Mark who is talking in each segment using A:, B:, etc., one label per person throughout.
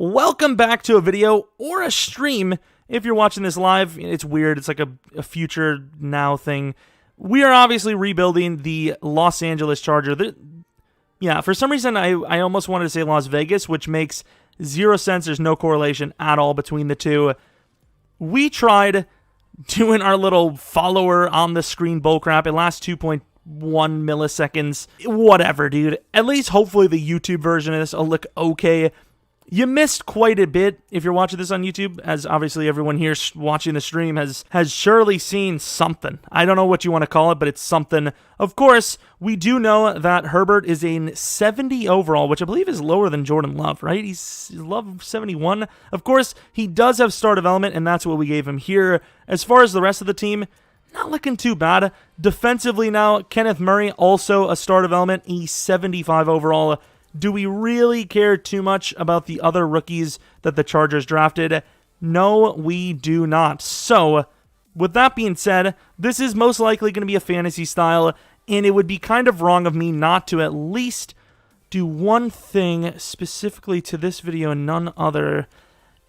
A: Welcome back to a video or a stream. If you're watching this live, it's weird. It's like a future now thing. We are obviously rebuilding the Los Angeles Charger. Yeah, for some reason, I almost wanted to say Las Vegas, which makes zero sense. There's no correlation at all between the two. We tried doing our little follower on the screen bullcrap. It lasts 2.1 milliseconds. Whatever, dude. At least hopefully the YouTube version of this will look okay. You missed quite a bit if you're watching this on YouTube, as obviously everyone here watching the stream has surely seen something. I don't know what you want to call it, but it's something. Of course, we do know that Herbert is a 70 overall, which I believe is lower than Jordan Love, right? He's Love 71. Of course, he does have star development, and that's what we gave him here. As far as the rest of the team, not looking too bad. Defensively now, Kenneth Murray, also a star development, a 75 overall. Do we really care too much about the other rookies that the Chargers drafted? No, we do not. So, with that being said, this is most likely going to be a fantasy style, and it would be kind of wrong of me not to at least do one thing specifically to this video and none other,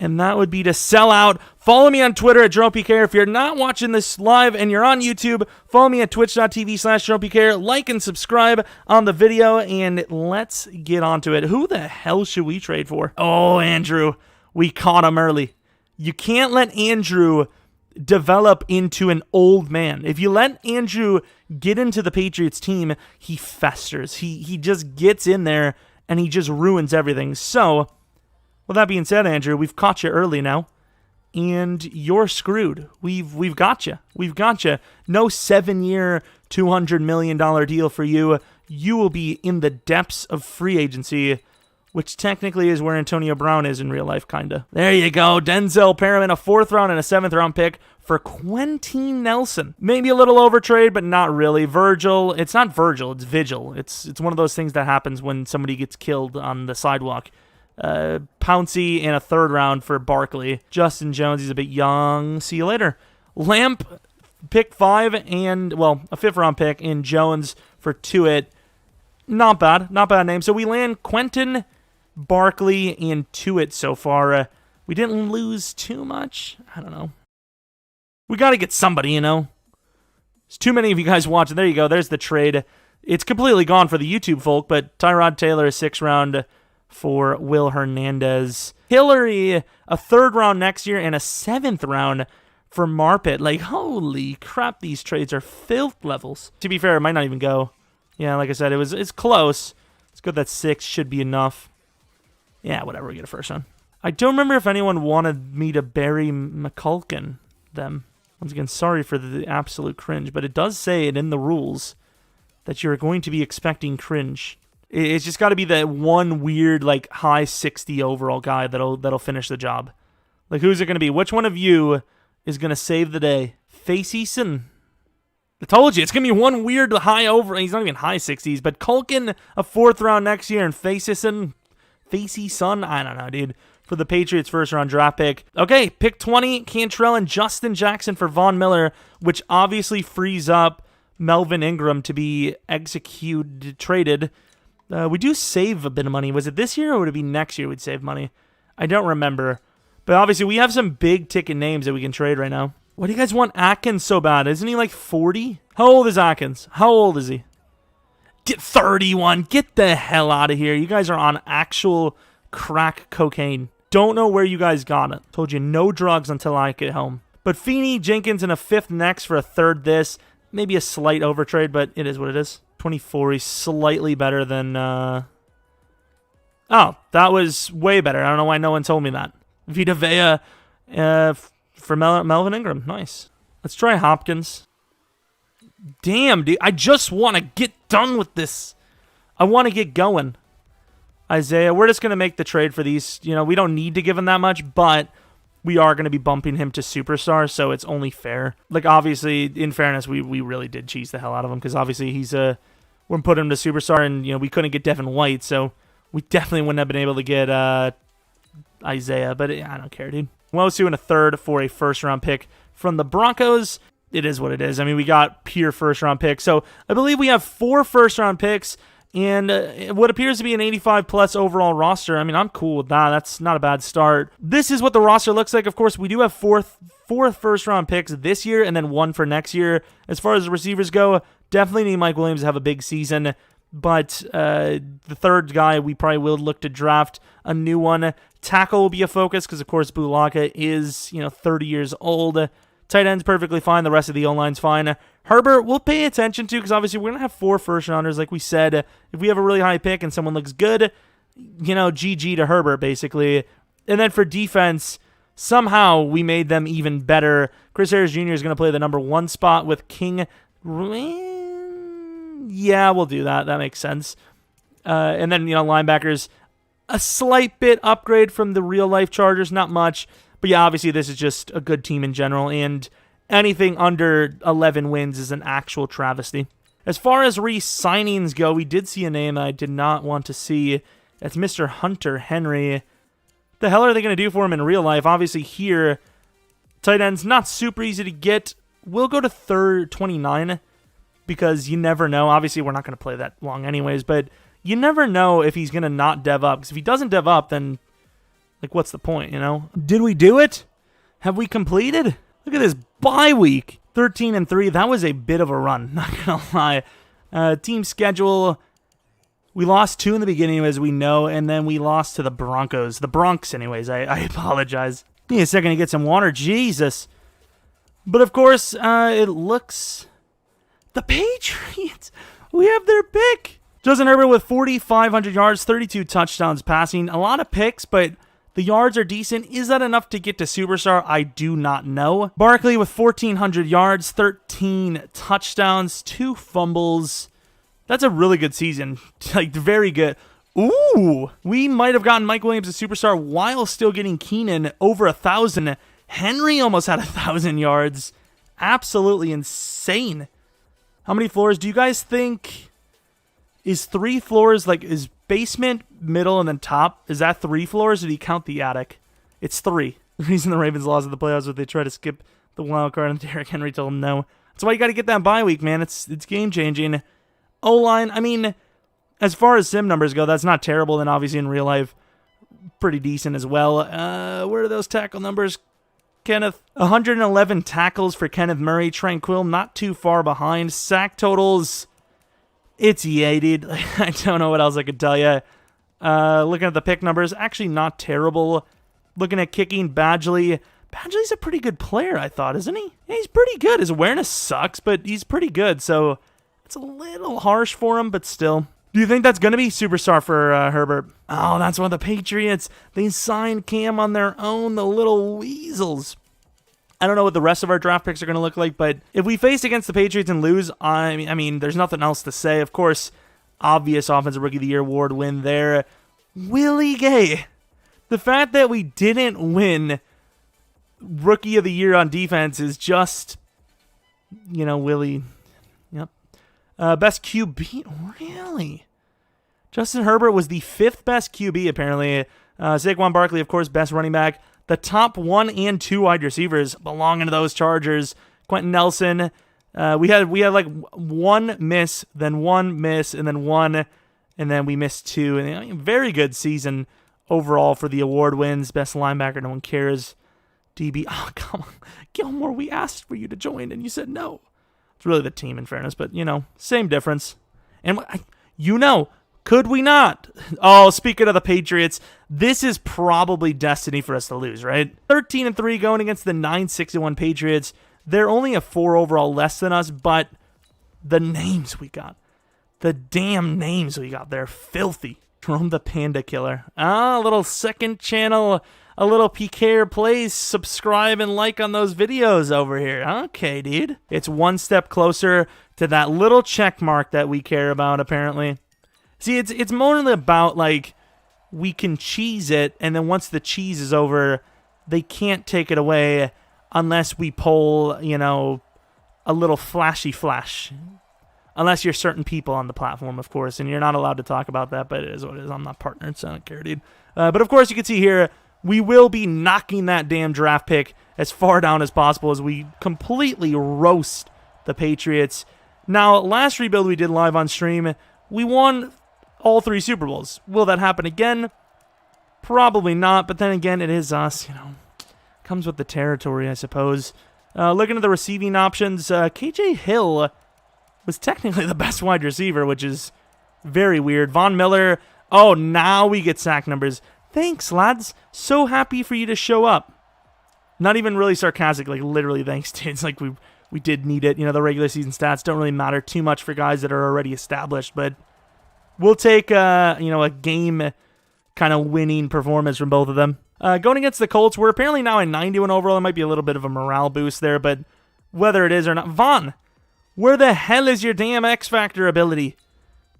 A: and that would be to sell out. Follow me on Twitter at Jeromepkr. If you're not watching this live and you're on YouTube, follow me at twitch.tv/Jeromepkr. Like and subscribe on the video, and let's get on to it. Who the hell should we trade for? Oh, Andrew. We caught him early. You can't let Andrew develop into an old man. If you let Andrew get into the Patriots team, he festers. He just gets in there, and he just ruins everything. So, with that being said, Andrew, we've caught you early now, and you're screwed. We've got you. We've got you. No 7-year, $200 million deal for you. You will be in the depths of free agency, which technically is where Antonio Brown is in real life, kinda. There you go. Denzel Perriman, a 4th round and a 7th round pick for Quentin Nelson. Maybe a little overtrade, but not really. Virgil, it's not Virgil, it's Vigil. It's one of those things that happens when somebody gets killed on the sidewalk. Pouncey and a 3rd round for Barkley. Justin Jones, he's a bit young. See you later. Lamp, pick 5, and, well, a 5th round pick, and Jones for Tuitt. Not bad. Not bad name. So we land Quentin, Barkley, and Tuitt so far. We didn't lose too much. I don't know. We got to get somebody, you know. There's too many of you guys watching. There you go. There's the trade. It's completely gone for the YouTube folk, but Tyrod Taylor, a 6th round for Will Hernandez. Hillary, a 3rd round next year, and a 7th round for Marpet. Like, holy crap, these trades are filth levels. To be fair, it might not even go. Yeah, like I said, it's close. It's good that 6 should be enough. Yeah, whatever, we get a 1st round. I don't remember if anyone wanted me to bury McCulkin them. Once again, sorry for the absolute cringe, but it does say it in the rules that you're going to be expecting cringe. It's just got to be that one weird, like, high 60 overall guy that'll finish the job. Like, who's it going to be? Which one of you is going to save the day? Preseason. I told you, it's going to be one weird high over. He's not even high 60s, but Culkin, a 4th round next year, and Preseason, I don't know, dude, for the Patriots' 1st round draft pick. Okay, pick 20, Cantrell and Justin Jackson for Von Miller, which obviously frees up Melvin Ingram to be traded. We do save a bit of money. Was it this year or would it be next year we'd save money? I don't remember. But obviously we have some big ticket names that we can trade right now. Why do you guys want Atkins so bad? Isn't he like 40? How old is Atkins? How old is he? Get 31. Get the hell out of here. You guys are on actual crack cocaine. Don't know where you guys got it. Told you no drugs until I get home. But Feeney, Jenkins, and a 5th next for a 3rd this. Maybe a slight overtrade, but it is what it is. 24, he's slightly better than, Oh, that was way better. I don't know why no one told me that. Vita Vea for Melvin Ingram. Nice. Let's try Hopkins. Damn, dude. I just want to get done with this. I want to get going. Isaiah, we're just going to make the trade for these. You know, we don't need to give him that much, but we are going to be bumping him to superstar, so it's only fair. Like, obviously, in fairness, we really did cheese the hell out of him, because obviously he's we're putting him to superstar, and, you know, we couldn't get Devin White, so we definitely wouldn't have been able to get Isaiah, but I don't care, dude. Wosu and a 3rd for a 1st round pick from the Broncos. It is what it is. I mean, we got pure 1st round picks, so I believe we have 4 1st round picks And what appears to be an 85-plus overall roster. I mean, I'm cool with that. That's not a bad start. This is what the roster looks like. Of course, we do have four first-round picks this year and then one for next year. As far as the receivers go, definitely need Mike Williams to have a big season. But the third guy, we probably will look to draft a new one. Tackle will be a focus because, of course, Bulaka is 30 years old. Tight end's perfectly fine. The rest of the O-line's fine. Herbert, we'll pay attention to because obviously we're going to have 4 first-rounders, like we said. If we have a really high pick and someone looks good, GG to Herbert, basically. And then for defense, somehow we made them even better. Chris Harris Jr. is going to play the number 1 spot with King. Yeah, we'll do that. That makes sense. And then, linebackers, a slight bit upgrade from the real-life Chargers, not much. But yeah, obviously this is just a good team in general, and anything under 11 wins is an actual travesty. As far as re-signings go, we did see a name I did not want to see. That's Mr. Hunter Henry. The hell are they going to do for him in real life? Obviously here, tight end's not super easy to get. We'll go to 29 because you never know. Obviously, we're not going to play that long anyways, but you never know if he's going to not dev up. Because if he doesn't dev up, then what's the point, Did we do it? Have we completed? Look at this bye week. 13-3. That was a bit of a run, not going to lie. Team schedule. We lost 2 in the beginning, as we know, and then we lost to the Broncos. The Bronx, anyways. I apologize. Give me a second to get some water. Jesus. But, of course, it looks... The Patriots. We have their pick. Justin Herbert with 4,500 yards, 32 touchdowns passing. A lot of picks, but... The yards are decent. Is that enough to get to Superstar? I do not know. Barkley with 1,400 yards, 13 touchdowns, 2 fumbles. That's a really good season. Very good. Ooh! We might have gotten Mike Williams a Superstar while still getting Keenan over 1,000. Henry almost had 1,000 yards. Absolutely insane. How many floors do you guys think? Is 3 floors, is basement, middle, and then top? Is that 3 floors, or do you count the attic? It's 3. The reason the Ravens lost at the playoffs is they try to skip the wild card, and Derrick Henry told them no. That's why you got to get that bye week, man. It's game-changing. O-line, I mean, as far as sim numbers go, that's not terrible. Then obviously in real life, pretty decent as well. Where are those tackle numbers? Kenneth, 111 tackles for Kenneth Murray. Tranquil, not too far behind. Sack totals... It's yay, dude. I don't know what else I could tell you. Looking at the pick numbers, actually not terrible. Looking at kicking, Badgley. Badgley's a pretty good player, I thought, isn't he? Yeah, he's pretty good. His awareness sucks, but he's pretty good, so it's a little harsh for him, but still. Do you think that's going to be Superstar for Herbert? Oh, that's one of the Patriots. They signed Cam on their own, the little weasels. I don't know what the rest of our draft picks are going to look like, but if we face against the Patriots and lose, I mean, there's nothing else to say. Of course, obvious Offensive Rookie of the Year award win there. Willie Gay. The fact that we didn't win Rookie of the Year on defense is just, Willie. Yep. Best QB? Really? Justin Herbert was the 5th best QB, apparently. Saquon Barkley, of course, best running back. The top 1 and 2 wide receivers belonging to those Chargers. Quentin Nelson. We had 1 miss, then 1 miss, and then 1, and then we missed 2. And very good season overall for the award wins. Best linebacker, no one cares. DB. Oh, come on. Gilmore, we asked for you to join, and you said no. It's really the team, in fairness, but, same difference. And, could we not? Oh, speaking of the Patriots, this is probably destiny for us to lose, right? 13-3 going against the 9-6-1 Patriots. They're only a 4 overall less than us, but the names we got, the damn names we got, they're filthy. Jerome the Panda Killer. A little second channel, a little PK plays. Subscribe and like on those videos over here. Okay, dude. It's one step closer to that little check mark that we care about, apparently. See, it's more about, we can cheese it, and then once the cheese is over, they can't take it away unless we pull, a little flashy flash. Unless you're certain people on the platform, of course, and you're not allowed to talk about that, but it is what it is. I'm not partnered, so I don't care, dude. But, of course, you can see here, we will be knocking that damn draft pick as far down as possible as we completely roast the Patriots. Now, last rebuild we did live on stream, we won all 3 Super Bowls. Will that happen again? Probably not, but then again, it is us, Comes with the territory, I suppose. Looking at the receiving options, KJ Hill was technically the best wide receiver, which is very weird. Von Miller, oh, now we get sack numbers. Thanks, lads. So happy for you to show up. Not even really sarcastic, like literally thanks, dude. It's like we did need it. The regular season stats don't really matter too much for guys that are already established, but we'll take, a game kind of winning performance from both of them. Going against the Colts, we're apparently now a 91 overall. It might be a little bit of a morale boost there, but whether it is or not, Vaughn, where the hell is your damn X Factor ability?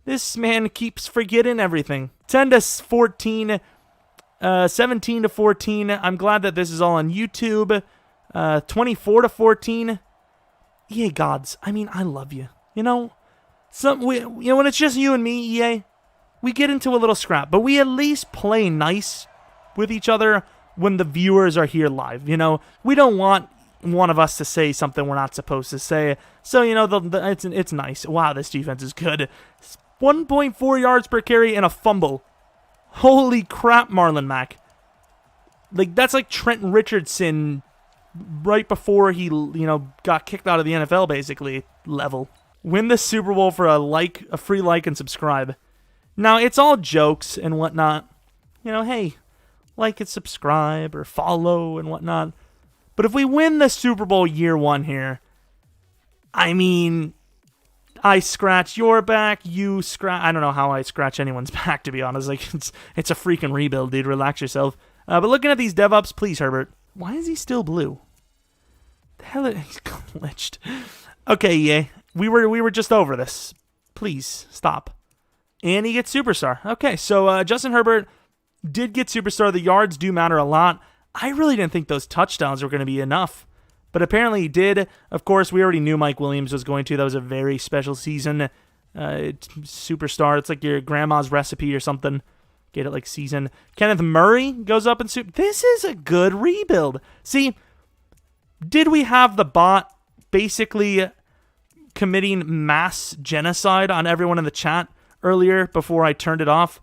A: This man keeps forgetting everything. 10 to 14, 17 to 14. I'm glad that this is all on YouTube. 24 to 14. EA gods, I love you. When it's just you and me, EA, we get into a little scrap, but we at least play nice with each other when the viewers are here live. We don't want one of us to say something we're not supposed to say. So, it's nice. Wow, this defense is good. 1.4 yards per carry and a fumble. Holy crap, Marlon Mack. That's like Trent Richardson right before he, got kicked out of the NFL, basically, level. Win the Super Bowl for a free like and subscribe. Now, it's all jokes and whatnot. Hey, like and subscribe or follow and whatnot. But if we win the Super Bowl year 1 here, I scratch your back, you scratch... I don't know how I scratch anyone's back, to be honest. It's a freaking rebuild, dude. Relax yourself. But looking at these dev-ups, please, Herbert. Why is he still blue? The hell is... He's glitched. Okay, EA. We were just over this. Please, stop. And he gets Superstar. Okay, so Justin Herbert did get Superstar. The yards do matter a lot. I really didn't think those touchdowns were going to be enough. But apparently he did. Of course, we already knew Mike Williams was going to. That was a very special season. Superstar. It's like your grandma's recipe or something. Get it like season. Kenneth Murray goes up in This is a good rebuild. See, did we have the bot basically committing mass genocide on everyone in the chat earlier before I turned it off?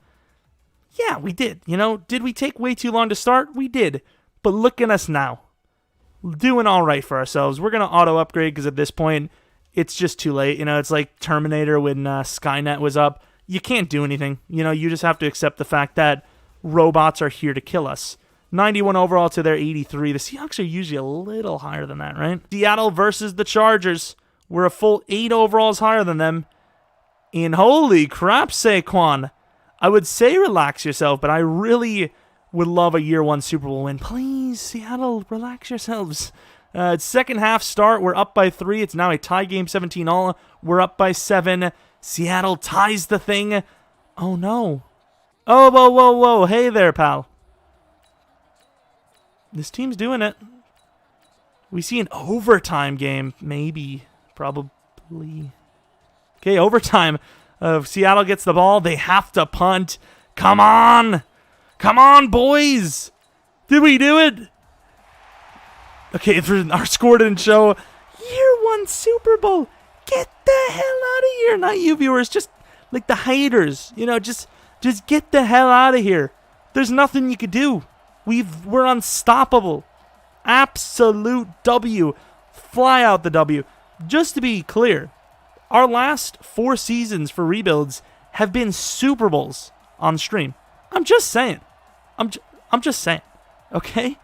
A: Yeah, we did. Did we take way too long to start? We did. But look at us now. Doing all right for ourselves. We're going to auto-upgrade because at this point, it's just too late. It's like Terminator when Skynet was up. You can't do anything. You just have to accept the fact that robots are here to kill us. 91 overall to their 83. The Seahawks are usually a little higher than that, right? Seattle versus the Chargers. We're a full 8 overalls higher than them. And holy crap, Saquon. I would say relax yourself, but I really would love a year 1 Super Bowl win. Please, Seattle, relax yourselves. Second half start, we're up by 3. It's now a tie game, 17-all. We're up by 7. Seattle ties the thing. Oh, no. Oh, whoa, whoa, whoa. Hey there, pal. This team's doing it. We see an overtime game. Maybe. Probably. Okay, overtime. Seattle gets the ball. They have to punt. Come on. Come on, boys. Did we do it? Okay, our score didn't show. Year 1 Super Bowl. Get the hell out of here. Not you viewers. Just like the haters. Just get the hell out of here. There's nothing you could do. We're unstoppable. Absolute W. Fly out the W. Just to be clear, our last 4 seasons for rebuilds have been Super Bowls on stream. I'm just saying. I'm just saying. Okay?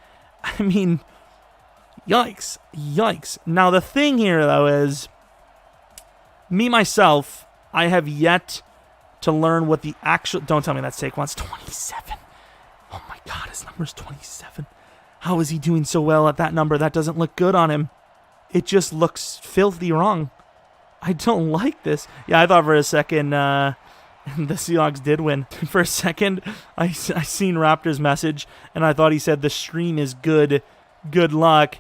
A: Yikes. Yikes. Now, the thing here, though, is me, myself, I have yet to learn what the actual... Don't tell me that Saquon's 27. Oh, my God. His number's 27. How is he doing so well at that number? That doesn't look good on him. It just looks filthy wrong. I don't like this. Yeah, I thought for a second the Seahawks did win. For a second, I seen Raptor's message, and I thought he said the stream is good. Good luck.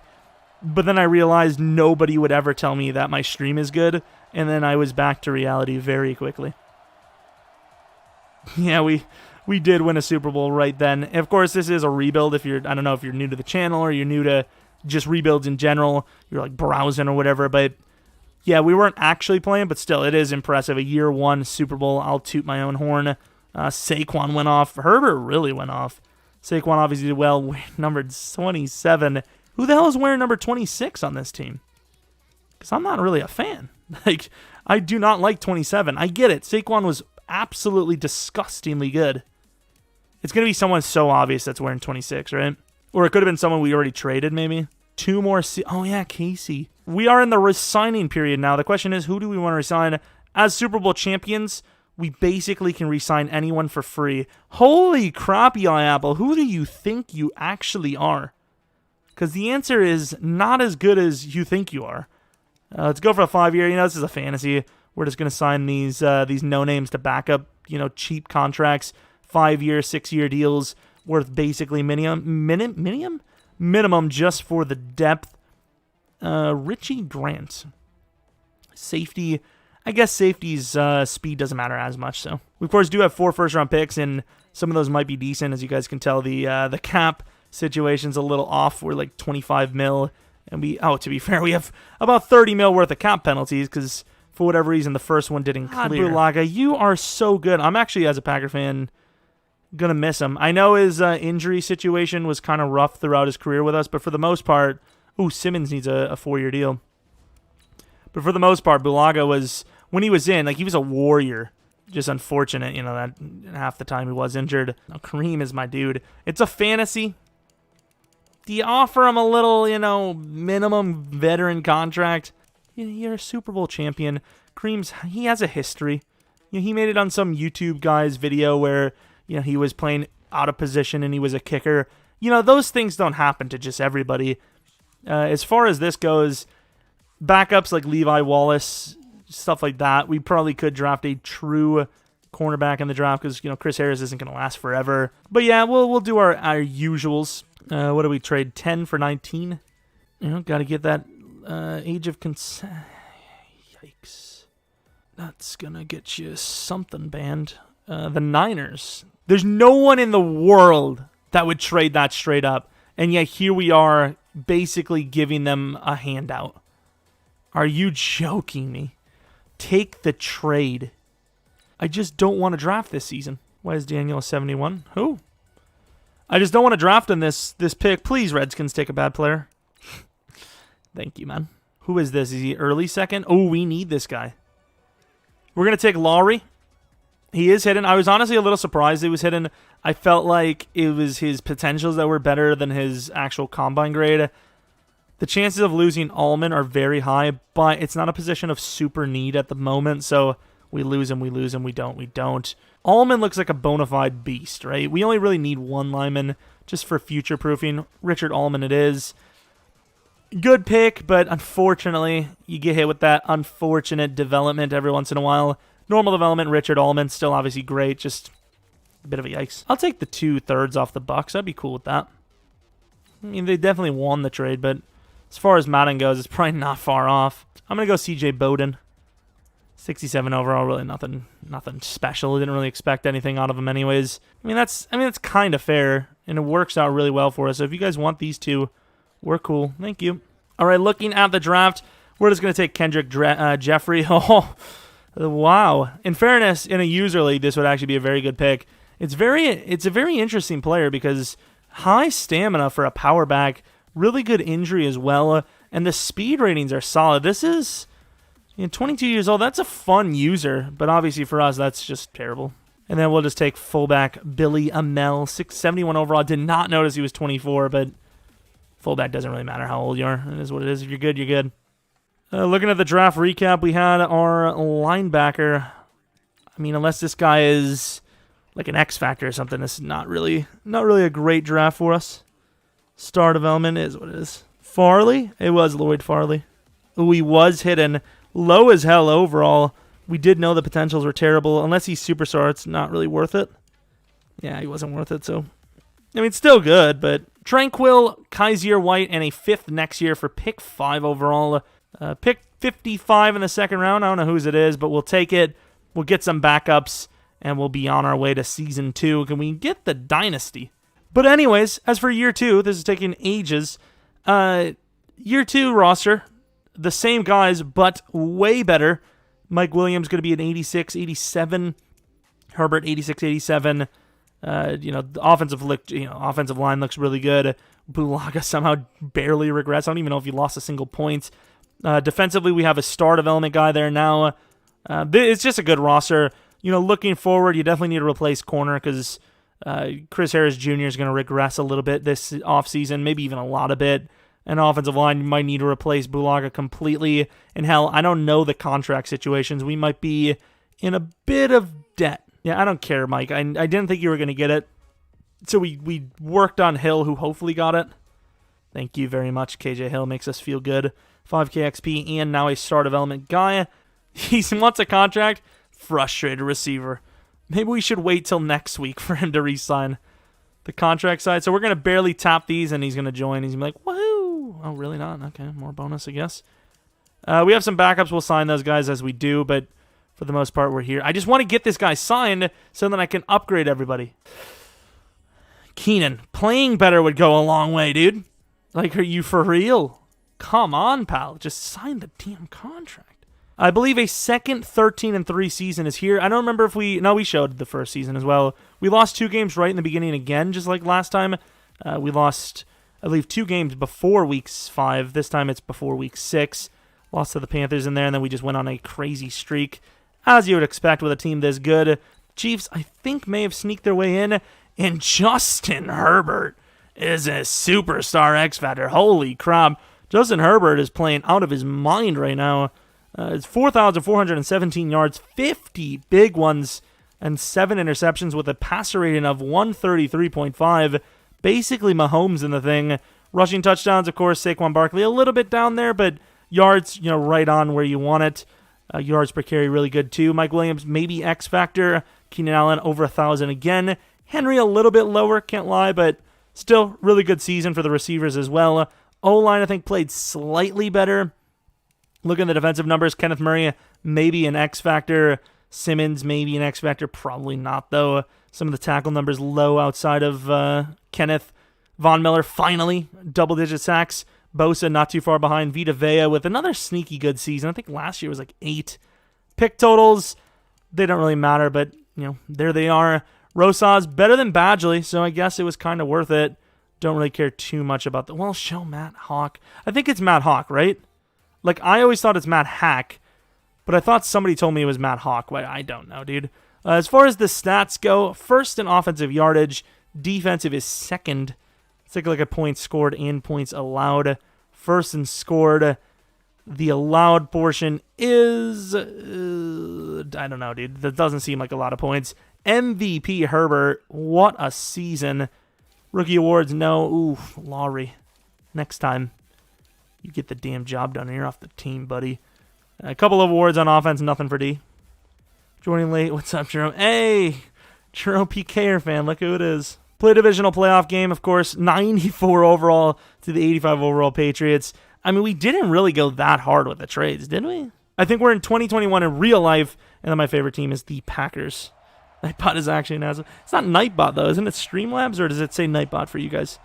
A: But then I realized nobody would ever tell me that my stream is good, and then I was back to reality very quickly. Yeah, we did win a Super Bowl right then. And of course, this is a rebuild. I don't know if you're new to the channel or you're new to just rebuilds in general. You're like browsing or whatever, but Yeah, we weren't actually playing, but still, it is impressive. A year one Super Bowl. I'll toot my own horn. Saquon went off. Herbert really went off. Saquon obviously did well. Number 27. Who the hell is wearing number 26 on this team? Because I'm not really a fan. Like, I do not like 27. I get it. Saquon was absolutely disgustingly good. It's going to be someone so obvious that's wearing 26, right? Or it could have been someone we already traded, maybe. Two more. Oh, yeah, Casey. We are in the resigning period now. The question is, who do we want to resign? As Super Bowl champions, we basically can resign anyone for free. Holy crap, Eli Apple. Who do you think you actually are? Because the answer is not as good as you think you are. Let's go for a 5-year. You know, this is a fantasy. We're just going to sign these no-names to back up, cheap contracts. 5-year, 6-year deals worth basically minimum just for the depth. Richie Grant. Safety. I guess safety's speed doesn't matter as much. So we, of course, do have 4 first-round picks, and some of those might be decent. As you guys can tell, the cap situation's a little off. We're like 25 mil. And to be fair, we have about 30 mil worth of cap penalties because for whatever reason, the first one didn't clear. Bulaga, you are so good. I'm actually, as a Packer fan, going to miss him. I know his injury situation was kind of rough throughout his career with us, but for the most part, Simmons needs a 4-year deal. But for the most part, Bulaga was, when he was in, like, he was a warrior. Just unfortunate, that half the time he was injured. Now, Kareem is my dude. It's a fantasy. Do you offer him a little, minimum veteran contract? You're a Super Bowl champion. Kareem's, he has a history. He made it on some YouTube guy's video where, he was playing out of position and he was a kicker. Those things don't happen to just everybody. As far as this goes, backups like Levi Wallace, stuff like that, we probably could draft a true cornerback in the draft because, Chris Harris isn't going to last forever. But yeah, we'll do our usuals. What do we trade? 10 for 19? Got to get that age of consent. Yikes. That's going to get you something banned. The Niners. There's no one in the world that would trade that straight up. And yet here we are basically giving them a handout. Are you joking me? Take the trade. I just don't want to draft this season. Why is Daniel a 71? Who? I just don't want to draft in this pick. Please, Redskins, take a bad player. Thank you, man. Who is this? Is he early second? Oh, we need this guy. We're going to take Lowry. He is hidden. I was honestly a little surprised he was hidden. I felt like it was his potentials that were better than his actual combine grade. The chances of losing Allman are very high, but it's not a position of super need at the moment, so we lose him, we don't. Allman looks like a bona fide beast, right? We only really need one lineman just for future-proofing. Richard Allman it is. Good pick, but unfortunately, you get hit with that unfortunate development every once in a while. Normal development, Richard Allman, still obviously great, just a bit of a yikes. I'll take the 2/3 off the Bucks. I'd be cool with that. I mean, they definitely won the trade, but as far as Madden goes, it's probably not far off. I'm going to go C.J. Bowden. 67 overall, really nothing special. Didn't really expect anything out of him anyways. I mean, that's kind of fair, and it works out really well for us. So if you guys want these two, we're cool. Thank you. All right, looking at the draft, we're just going to take Kendrick Jeffrey. Oh, wow. In fairness, in a user league, this would actually be a very good pick. It's a very interesting player because high stamina for a power back, really good injury as well, and the speed ratings are solid. This is 22 years old. That's a fun user, but obviously for us, that's just terrible. And then we'll just take fullback Billy Amell, 671 overall. Did not notice he was 24, but fullback doesn't really matter how old you are. It is what it is. If you're good, you're good. Looking at the draft recap, we had our linebacker. I mean, unless this guy is like an X Factor or something, this is not really a great draft for us. Star development is what it is. Farley? It was Lloyd Farley. Ooh, he was hidden. Low as hell overall. We did know the potentials were terrible. Unless he's superstar, it's not really worth it. Yeah, he wasn't worth it, so. I mean, still good, but Tranquil, Kaiser White, and a 5th next year for pick 5 overall. Pick 55 in the 2nd round. I don't know whose it is, but we'll take it. We'll get some backups, and we'll be on our way to Season 2. Can we get the Dynasty? But anyways, as for Year 2, this is taking ages. Year 2 roster. the same guys, but way better. Mike Williams going to be an 86, 87. Herbert 86, 87. The offensive line looks really good. Bulaga somehow barely regrets. I don't even know if he lost a single point. Defensively, we have a star development guy there now. It's just a good roster. Looking forward, you definitely need to replace corner because Chris Harris Jr. is going to regress a little bit this offseason, maybe even a lot of bit. And offensive line, you might need to replace Bulaga completely. And hell, I don't know the contract situations. We might be in a bit of debt. Yeah, I don't care, Mike. I didn't think you were going to get it. So we worked on Hill, who hopefully got it. Thank you very much. KJ Hill makes us feel good. 5K XP and now a star development guy. He wants a contract. Frustrated receiver. Maybe we should wait till next week for him to re-sign the contract side. So we're going to barely tap these and he's going to join. He's going to be like, woohoo. Oh, really not? Okay, more bonus, I guess. We have some backups. We'll sign those guys as we do, but for the most part, we're here. I just want to get this guy signed so that I can upgrade everybody. Keenan, playing better would go a long way, dude. Like, are you for real? Come on, pal. Just sign the damn contract. I believe a second 13-3 season is here. I don't remember if we showed the first season as well. We lost 2 games right in the beginning again, just like last time. We lost, I believe, 2 games before week 5. This time it's before week 6. Lost to the Panthers in there, and then we just went on a crazy streak, as you would expect with a team this good. Chiefs, I think, may have sneaked their way in, and Justin Herbert is a superstar X Factor. Holy crap. Justin Herbert is playing out of his mind right now. It's 4,417 yards, 50 big ones, and 7 interceptions with a passer rating of 133.5. Basically Mahomes in the thing. Rushing touchdowns, of course, Saquon Barkley a little bit down there, but yards, right on where you want it. Yards per carry really good too. Mike Williams, maybe X Factor. Keenan Allen over 1,000 again. Henry a little bit lower, can't lie, but still really good season for the receivers as well. O-line, I think, played slightly better. Look at the defensive numbers. Kenneth Murray, maybe an X Factor. Simmons, maybe an X Factor. Probably not, though. Some of the tackle numbers low outside of Kenneth. Von Miller, finally, double-digit sacks. Bosa, not too far behind. Vita Vea with another sneaky good season. I think last year was like 8. Pick totals, they don't really matter, but, there they are. Rosas, better than Badgley, so I guess it was kind of worth it. Don't really care too much about that. Well, show Matt Hawk. I think it's Matt Hawk, right? Like, I always thought it's Matt Hack, but I thought somebody told me it was Matt Hawk. Well, I don't know, dude. As far as the stats go, first in offensive yardage, defensive is second. Let's take a look at points scored and points allowed. First and scored, the allowed portion is, I don't know, dude. That doesn't seem like a lot of points. MVP Herbert, what a season. Rookie awards, no. Ooh, Laurie. Next time, you get the damn job done and you're off the team, buddy. A couple of awards on offense, nothing for D. Joining late, what's up, Jerome? Hey, Jeromepkr fan, look who it is. Play divisional playoff game, of course, 94 overall to the 85 overall Patriots. I mean, we didn't really go that hard with the trades, did we? I think we're in 2021 in real life, and then my favorite team is the Packers. Nightbot is actually an asshole. It's not Nightbot, though. Isn't it Streamlabs, or does it say Nightbot for you guys?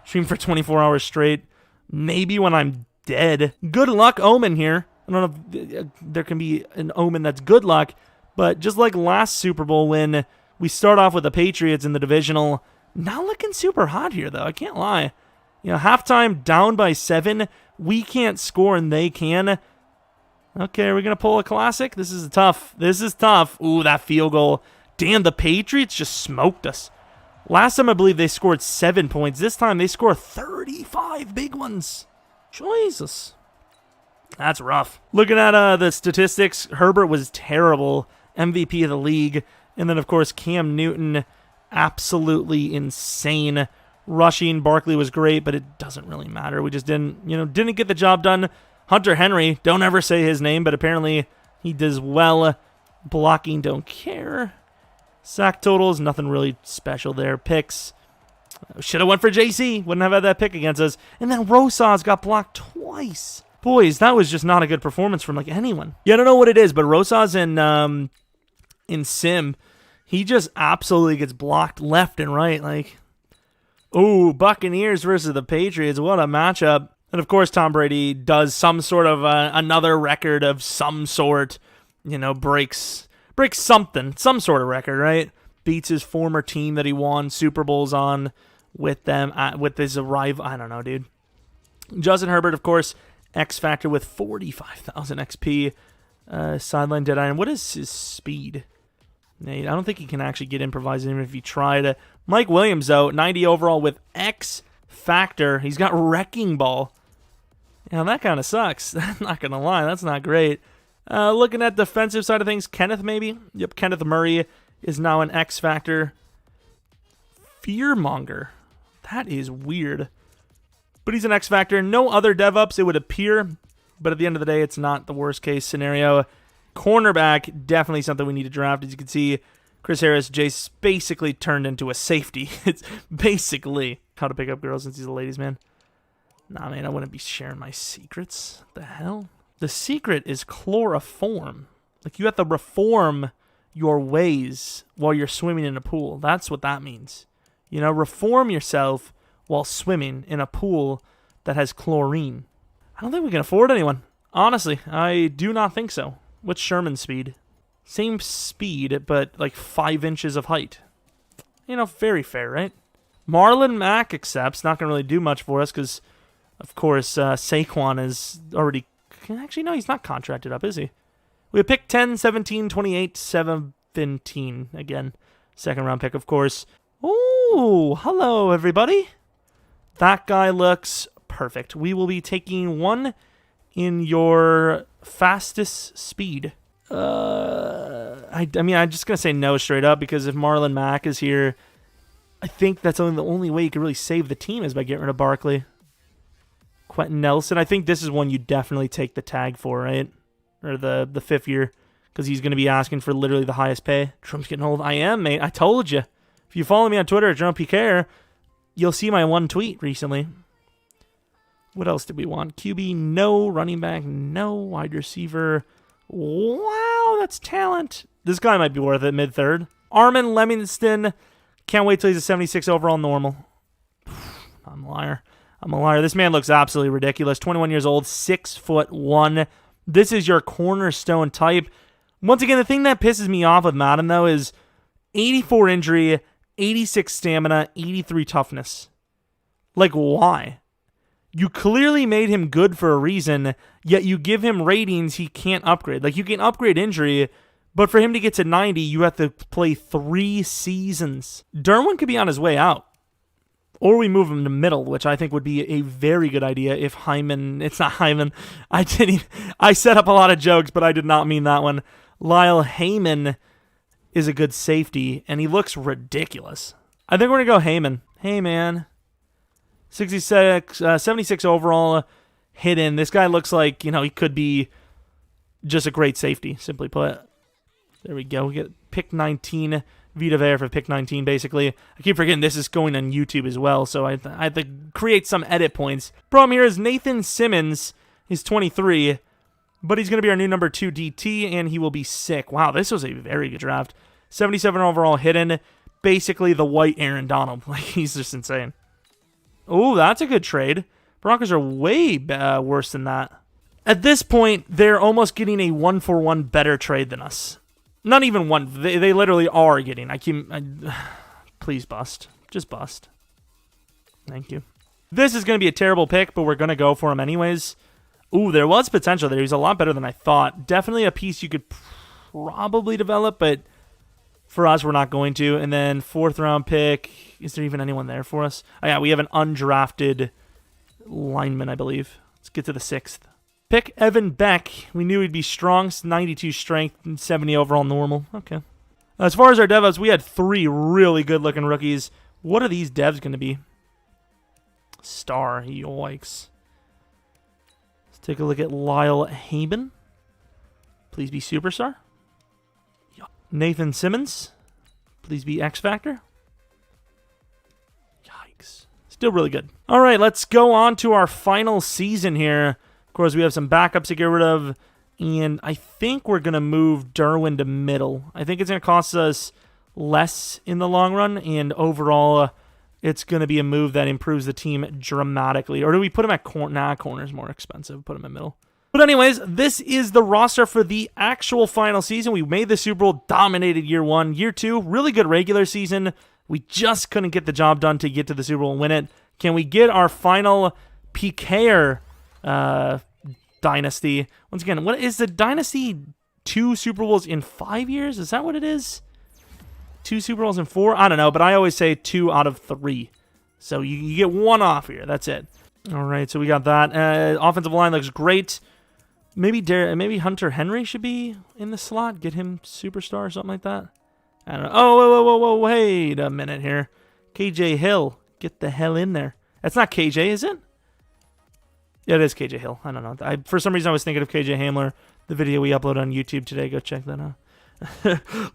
A: Stream for 24 hours straight. Maybe when I'm dead. Good luck omen here. I don't know if there can be an omen that's good luck, but just like last Super Bowl when we start off with the Patriots in the divisional, not looking super hot here, though. I can't lie. Halftime down by 7. We can't score and they can. Okay, are we going to pull a classic? This is tough. Ooh, that field goal. Damn, the Patriots just smoked us. Last time I believe they scored 7 points. This time they score 35 big ones. Jesus. That's rough. Looking at the statistics, Herbert was terrible. MVP of the league. And then, of course, Cam Newton, absolutely insane. Rushing, Barkley was great, but it doesn't really matter. We just didn't get the job done. Hunter Henry, don't ever say his name, but apparently he does well. Blocking, don't care. Sack totals, nothing really special there. Picks, should have went for JC. Wouldn't have had that pick against us. And then Rosas got blocked twice. Boys, that was just not a good performance from anyone. Yeah, I don't know what it is, but Rosas in Sim, he just absolutely gets blocked left and right. Oh, Buccaneers versus the Patriots. What a matchup. And of course, Tom Brady does some sort of another record of some sort, breaks something, some sort of record, right? Beats his former team that he won Super Bowls on with them, with his arrival. I don't know, dude. Justin Herbert, of course, X Factor with 45,000 XP. Sideline Dead Iron. What is his speed? I don't think he can actually get improvised even if he tried. Mike Williams, though, 90 overall with X Factor. He's got Wrecking Ball. Yeah, that kind of sucks. Not going to lie. That's not great. Looking at defensive side of things, Kenneth maybe? Yep, Kenneth Murray is now an X Factor. Fearmonger. That is weird. But he's an X Factor. No other dev-ups, it would appear. But at the end of the day, it's not the worst case scenario. Cornerback, definitely something we need to draft. As you can see, Chris Harris, Jace basically turned into a safety. It's basically how to pick up girls since he's a ladies' man. Nah, man, I wouldn't be sharing my secrets. What the hell? The secret is chloroform. Like, you have to reform your ways while you're swimming in a pool. That's what that means. Reform yourself while swimming in a pool that has chlorine. I don't think we can afford anyone. Honestly, I do not think so. What's Sherman's speed? Same speed, but like 5 inches of height. Very fair, right? Marlon Mack accepts. Not going to really do much for us because, of course, Saquon is already... Actually, no, he's not contracted up, is he? We have pick 10, 17, 28, 17. Again, second round pick, of course. Oh, hello, everybody. That guy looks perfect. We will be taking one in your fastest speed. I'm just going to say no straight up because if Marlon Mack is here, I think that's only the only way you could really save the team is by getting rid of Barkley. Quentin Nelson, I think this is one you definitely take the tag for, right? Or the fifth year, because he's going to be asking for literally the highest pay. Trump's getting old. I am, mate. I told you. If you follow me on Twitter at Jeromepkr, you'll see my one tweet recently. What else did we want? QB, no. Running back, no. Wide receiver, wow, that's talent. This guy might be worth it, mid-third. Armin Lemington, can't wait till he's a 76 overall normal. I'm a liar. This man looks absolutely ridiculous. 21 years old, 6'1". This is your cornerstone type. Once again, the thing that pisses me off with Madden, though, is 84 injury, 86 stamina, 83 toughness. Like, why? You clearly made him good for a reason, yet you give him ratings he can't upgrade. Like, you can upgrade injury, but for him to get to 90, you have to play 3 seasons. Derwin could be on his way out. Or we move him to middle, which I think would be a very good idea if Hyman... It's not Hyman. I set up a lot of jokes, but I did not mean that one. Lyle Heyman is a good safety, and he looks ridiculous. I think we're going to go Heyman. Hey, man. 76 overall, hidden. This guy looks like, he could be just a great safety, simply put. There we go. We get pick 19... Vita Vea for pick 19, basically. I keep forgetting this is going on YouTube as well, so I have to create some edit points. Problem here is Nathan Simmons is 23, but he's going to be our new number 2 DT, and he will be sick. Wow, this was a very good draft. 77 overall hidden, basically the white Aaron Donald. Like, he's just insane. Oh, that's a good trade. Broncos are way worse than that. At this point, they're almost getting a 1-for-1 better trade than us. Not even one. They literally are getting. Please bust. Just bust. Thank you. This is going to be a terrible pick, but we're going to go for him anyways. Ooh, there was potential there. He's a lot better than I thought. Definitely a piece you could probably develop, but for us, we're not going to. And then 4th round pick. Is there even anyone there for us? Oh, yeah, we have an undrafted lineman, I believe. Let's get to the 6th. Pick Evan Beck. We knew he'd be strong, 92 strength, 70 overall normal. Okay. As far as our DevOps, we had 3 really good-looking rookies. What are these devs going to be? Star. Yikes. Let's take a look at Lyle Haben. Please be Superstar. Nathan Simmons. Please be X Factor. Yikes. Still really good. All right, let's go on to our final season here. Of course, we have some backups to get rid of, and I think we're going to move Derwin to middle. I think it's going to cost us less in the long run, and overall, it's going to be a move that improves the team dramatically. Or do we put him at corner? Nah, corner's more expensive. Put him in middle. But anyways, this is the roster for the actual final season. We made the Super Bowl, dominated year 1. Year 2, really good regular season. We just couldn't get the job done to get to the Super Bowl and win it. Can we get our final PKer dynasty? Once again, what is the dynasty? 2 Super Bowls in 5 years? Is that what it is? 2 Super Bowls in 4? I don't know, but I always say 2 out of 3. So you get 1 off here. That's it. All right, so we got that. Offensive line looks great. Maybe Hunter Henry should be in the slot. Get him superstar or something like that. I don't know. Oh, whoa, wait a minute here. KJ Hill. Get the hell in there. That's not KJ, is it? Yeah, it is KJ Hill. I don't know. For some reason, I was thinking of KJ Hamler, the video we uploaded on YouTube today. Go check that out.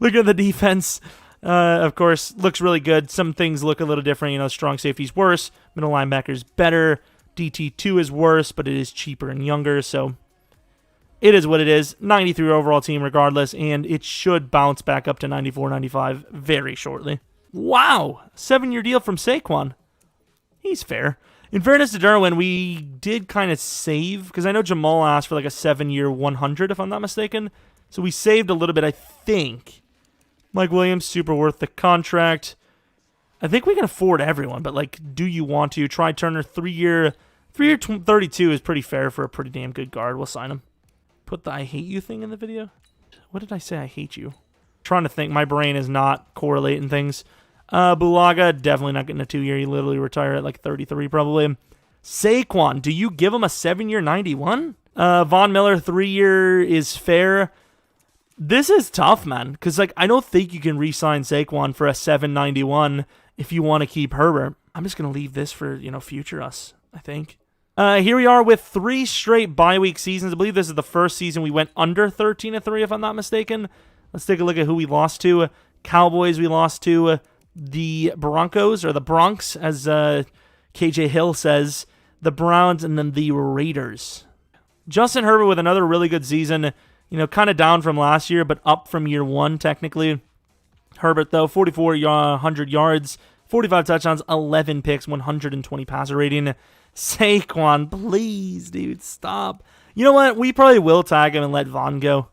A: Look at the defense. Of course, looks really good. Some things look a little different. You know, strong safety's worse. Middle linebacker's better. DT2 is worse, but it is cheaper and younger, so it is what it is. 93 overall team regardless, and it should bounce back up to 94, 95 very shortly. Wow! 7-year deal from Saquon. He's fair. In fairness to Derwin, we did kind of save, because I know Jamal asked for like a 7-year 100, if I'm not mistaken. So we saved a little bit, I think. Mike Williams, super worth the contract. I think we can afford everyone, but like, do you want to? Try Turner, 3-year 32 is pretty fair for a pretty damn good guard. We'll sign him. Put the I hate you thing in the video. What did I say? I hate you. Trying to think. My brain is not correlating things. Bulaga, definitely not getting a 2-year. He literally retire at like 33 probably. Saquon, do you give him a 7-year 91? Von Miller, 3-year is fair. This is tough, man, because like I don't think you can re-sign Saquon for a 791 if you want to keep Herbert. I'm just going to leave this for, future us, I think. Here we are with 3 straight bye-week seasons. I believe this is the first season we went under 13-3, if I'm not mistaken. Let's take a look at who we lost to. Cowboys we lost to. The Broncos, or the Bronx, as KJ Hill says. The Browns, and then the Raiders. Justin Herbert with another really good season. Kind of down from last year, but up from year 1, technically. Herbert, though, 4,400 yards, 45 touchdowns, 11 picks, 120 passer rating. Saquon, please, dude, stop. You know what? We probably will tag him and let Vaughn go.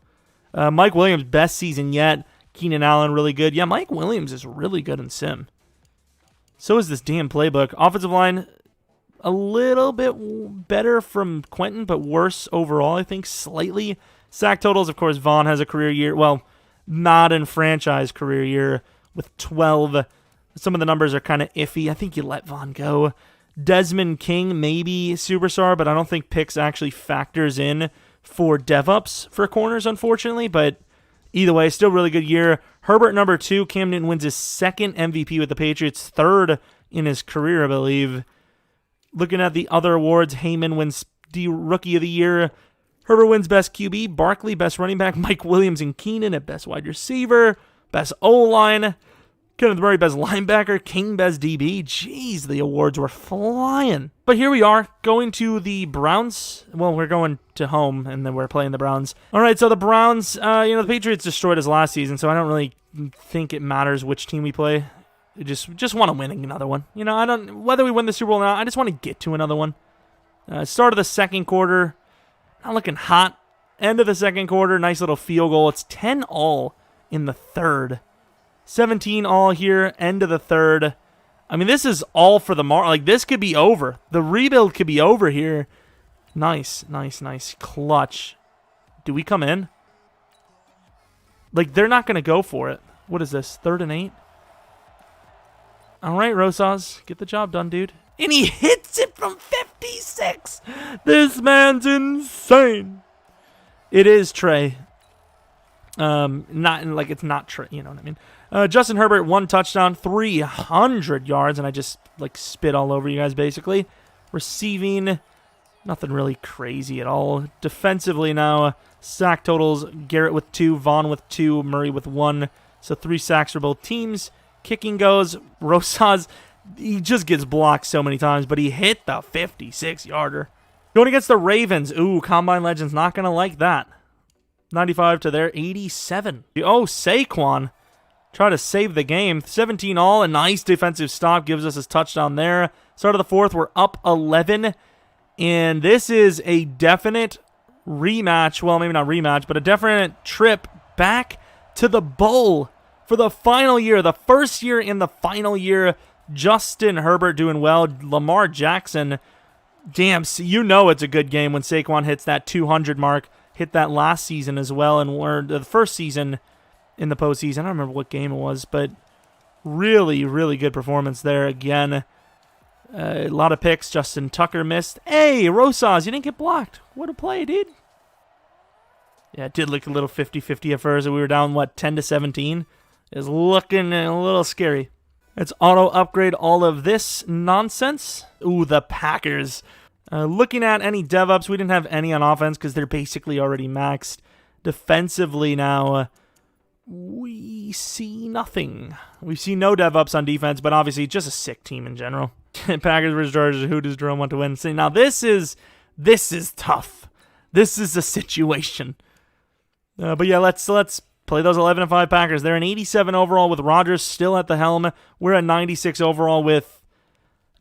A: Mike Williams, best season yet. Keenan Allen, really good. Yeah, Mike Williams is really good in Sim. So is this damn playbook. Offensive line, a little bit better from Quentin, but worse overall, I think, slightly. Sack totals, of course, Vaughn has a career year. Well, Madden franchise career year with 12. Some of the numbers are kind of iffy. I think you let Vaughn go. Desmond King, maybe superstar, but I don't think picks actually factors in for DevOps for corners, unfortunately. But either way, still really good year. Herbert, number 2. Cam Newton wins his 2nd MVP with the Patriots, 3rd in his career, I believe. Looking at the other awards, Heyman wins the Rookie of the Year. Herbert wins Best QB. Barkley, Best Running Back. Mike Williams and Keenan at Best Wide Receiver. Best O-Line. Kenneth Murray, Best Linebacker. King, Best DB. Jeez, the awards were flying. But here we are, going to the Browns. Well, we're going to home, and then we're playing the Browns. All right, so the Browns, the Patriots destroyed us last season, so I don't really think it matters which team we play. I just want to win another one. Whether we win the Super Bowl or not, I just want to get to another one. Start of the second quarter. Not looking hot. End of the second quarter, nice little field goal. It's 10-all in the third. 17-all here, end of the third. I mean, this is all for the mark. Like, this could be over. The rebuild could be over here. Nice. Clutch. Do we come in? Like, they're not going to go for it. What is this, 3rd and 8? All right, Rosas, get the job done, dude. And he hits it from 56. This man's insane. It is Trey. It's not Trey. You know what I mean? Justin Herbert, 1 touchdown, 300 yards, and I just spit all over you guys basically. Receiving, nothing really crazy at all. Defensively now, sack totals: Garrett with 2, Vaughn with 2, Murray with 1. So 3 sacks for both teams. Kicking goes, Rosas. He just gets blocked so many times, but he hit the 56-yarder. Going against the Ravens. Ooh, Combine Legends not going to like that. 95 to their 87. Oh, Saquon. try to save the game. 17 all, a nice defensive stop gives us a touchdown there. Start of the fourth, we're up 11. And this is a definite rematch. Well, maybe not rematch, but a definite trip back to the bowl for the final year. The first year in the final year. Justin Herbert doing well. Lamar Jackson, damn, you know it's a good game when Saquon hits that 200 mark. Hit that last season as well, and the first season in the postseason. I don't remember what game it was, but really, really good performance there again. A lot of picks. Justin Tucker missed. Hey, Rosas, you didn't get blocked. What a play, dude. Yeah, it did look a little 50-50 at first. We were down, 10-17. It was looking a little scary. Let's auto-upgrade all of this nonsense. Ooh, the Packers. Looking at any dev-ups, we didn't have any on offense because they're basically already maxed. Defensively now, we see nothing. We see no dev-ups on defense, but obviously just a sick team in general. Packers versus Chargers, who does Jerome want to win? See, now this is tough. This is a situation. But yeah, let's play those 11-5 Packers. They're an 87 overall with Rodgers still at the helm. We're at 96 overall with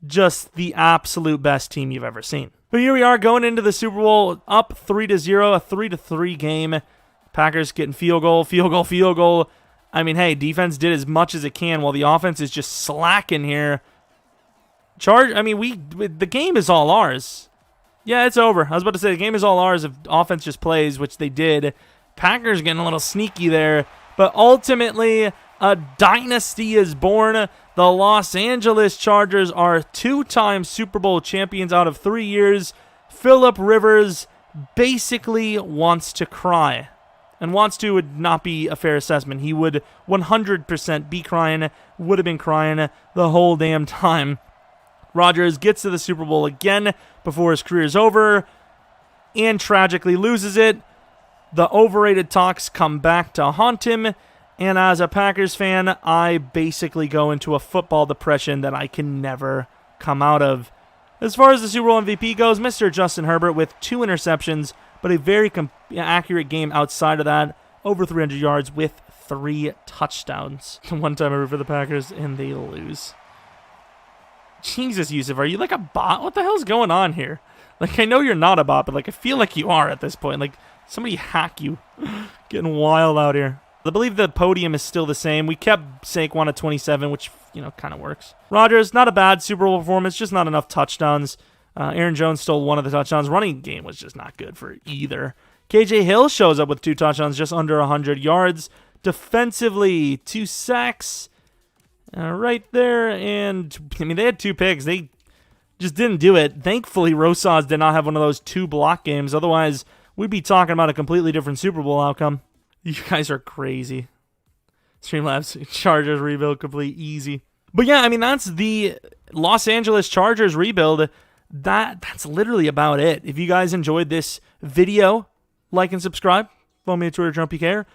A: just the absolute best team you've ever seen. But here we are going into the Super Bowl up 3-0, a 3-3 game. Packers getting field goal. I mean, hey, defense did as much as it can while the offense is just slacking here. The game is all ours. Yeah, it's over. I was about to say the game is all ours if offense just plays, which they did. Packers getting a little sneaky there, but ultimately a dynasty is born. The Los Angeles Chargers are 2-time Super Bowl champions out of 3 years. Phillip Rivers basically wants to cry. And wants to would not be a fair assessment. He would 100% be crying, would have been crying the whole damn time. Rodgers gets to the Super Bowl again before his career is over and tragically loses it. The overrated talks come back to haunt him, and as a Packers fan, I basically go into a football depression that I can never come out of. As far as the Super Bowl MVP goes, Mr. Justin Herbert with 2 interceptions, but a very accurate game outside of that, over 300 yards with 3 touchdowns. One time I root for the Packers, and they lose. Jesus, Yusuf, are you like a bot? What the hell's going on here? Like, I know you're not a bot, but like I feel like you are at this point. Like, somebody hack you. Getting wild out here. I believe the podium is still the same. We kept Saquon at 27, which, kind of works. Rodgers, not a bad Super Bowl performance, just not enough touchdowns. Aaron Jones stole one of the touchdowns. Running game was just not good for either. KJ Hill shows up with 2 touchdowns, just under 100 yards. Defensively, 2 sacks. Right there, and, they had 2 picks. They just didn't do it. Thankfully, Rosas did not have one of those 2 block games. Otherwise, we'd be talking about a completely different Super Bowl outcome. You guys are crazy. Streamlabs, Chargers rebuild complete, easy. But yeah, that's the Los Angeles Chargers rebuild. That's literally about it. If you guys enjoyed this video, like and subscribe. Follow me on Twitter, Jeromepkr.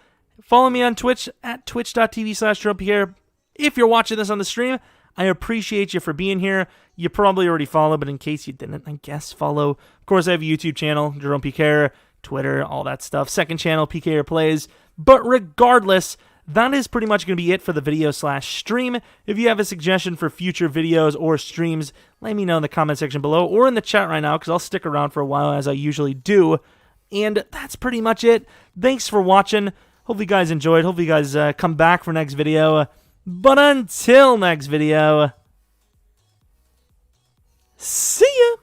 A: Follow me on Twitch at twitch.tv/Jeromepkr. If you're watching this on the stream, I appreciate you for being here. You probably already follow, but in case you didn't, I guess follow. Of course, I have a YouTube channel, Jeromepkr, Twitter, all that stuff. Second channel, PKR Plays. But regardless, that is pretty much going to be it for the video/stream. If you have a suggestion for future videos or streams, let me know in the comment section below or in the chat right now, because I'll stick around for a while as I usually do. And that's pretty much it. Thanks for watching. Hope you guys enjoyed. Hope you guys come back for next video. But until next video, see ya!